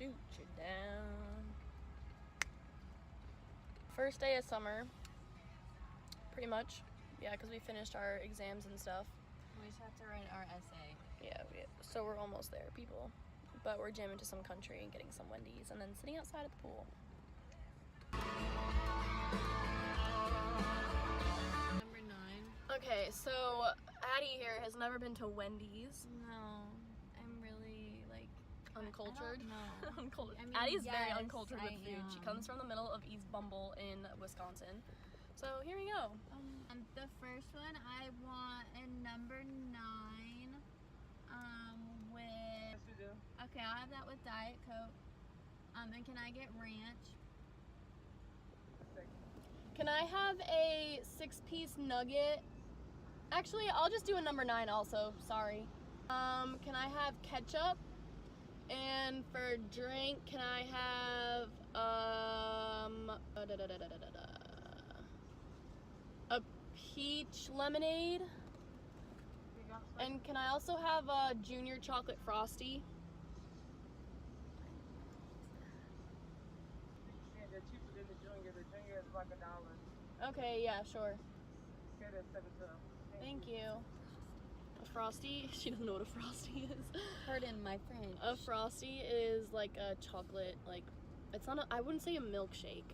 shoot you down. First day of summer, pretty much. Yeah, because we finished our exams and stuff. We just have to write our essay. Yeah, so we're almost there, people. But we're jamming to some country and getting some Wendy's and then sitting outside at the pool. Number 9. Okay, so Addy here has never been to Wendy's. No, I'm really like Uncultured? No. Uncultured. I mean, Addy's yes, very uncultured with I food. She comes from the middle of East Bumble in Wisconsin. So here we go. The first one I want a number 9. With okay, I'll have that with Diet Coke. And can I get ranch? Can I have a 6-piece nugget? Actually, I'll just do a number 9 also. Sorry. Can I have ketchup? And for drink, can I have a peach lemonade? And can I also have a junior chocolate frosty? They're cheaper than the junior. The junior is like $1. Okay, yeah, sure. Okay, that's 7 to. Thank you. A frosty? She doesn't know what a frosty is. Pardon my French. A frosty is like a chocolate, like, it's not a, I wouldn't say a milkshake.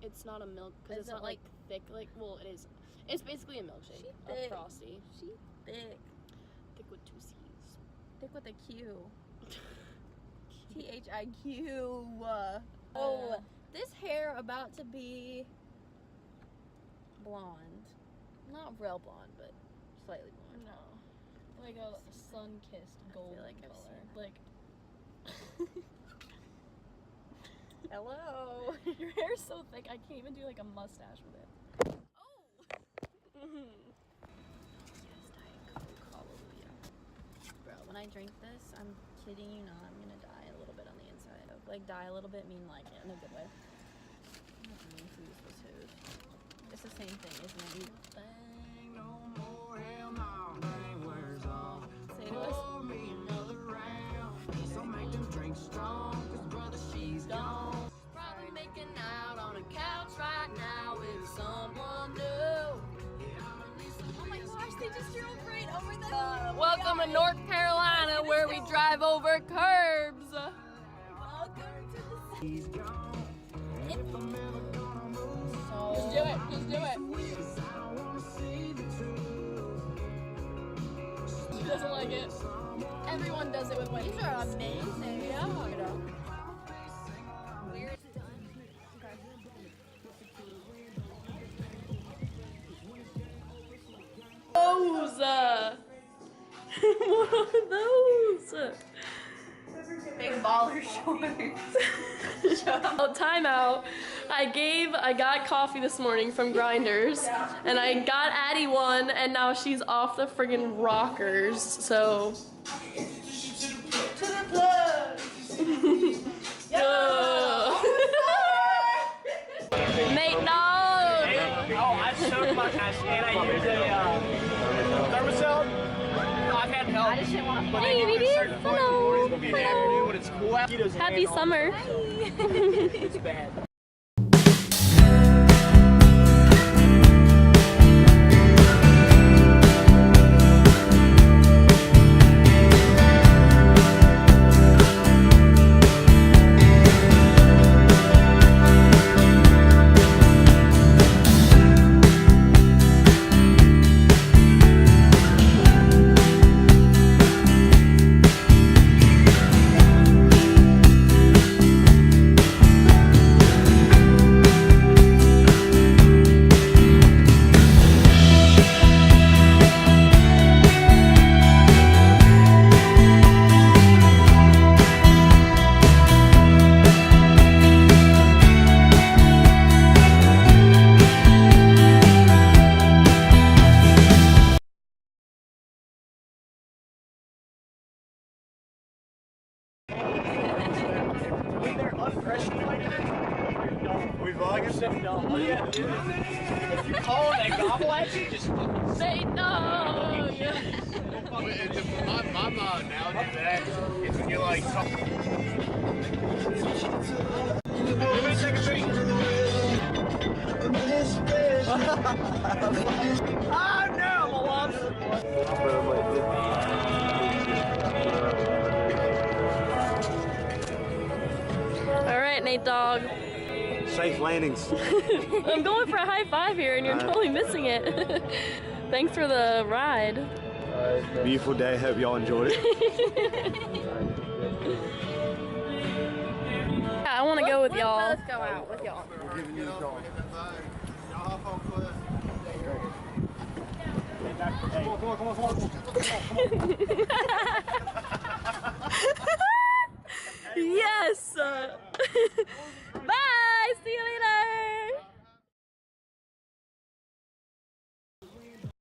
It's not a milk, because it's not like thick, like, well, it is. It's basically a milkshake. A frosty. She thick. Thick with 2 C's. Thick with a Q. Thiq. Oh, this hair about to be blonde. Not real blonde, but slightly blonde. No. Like a sun-kissed golden like I've color. seen Like. Hello. Your hair's so thick, I can't even do like a mustache with it. Oh! Yes, Diet Coke. Hallelujah. Bro, when I drink this, I'm kidding you not, I'm gonna die a little bit on the inside. Like, die a little bit, mean like in a good way. I'm not mean who's was who's. It's the same thing, isn't it? You Bang no more, hell no. Bang wears off. say to us. Pour me another round. So make them drinks strong, 'cause brother, she's gone. Probably making out on a couch right now with someone new. Oh my gosh, they just drove right over the Welcome to North Carolina, where we drive over curbs. Welcome to the city. She's gone. It's If I'm ever gonna move, Just do it, just do it. I don't wanna see the truth. She doesn't like it. Everyone does it with Wendy's. These are amazing. Yeah. Where is it done? Those. What are those? Big baller shorts. Oh, timeout. I got coffee this morning from Grinders, and I got Addy one, and now she's off the friggin' rockers. So. To the plug. Mate, no. Oh, I soaked my cash and I used a thermosol. I've had help. I just didn't want to Hey, baby. Hello. Hello. When it's cool out. Happy summer. It's bad. We vlogging? No, yeah, dude. If you call and they gobble at you, just fucking Say no. My analogy to that is when you like talk. All right, Nate Dog. Safe landings. I'm going for a high five here, and you're totally missing it. Thanks for the ride. Beautiful day. Hope y'all enjoyed it. I want to go with y'all. Let's go out with y'all. Yes.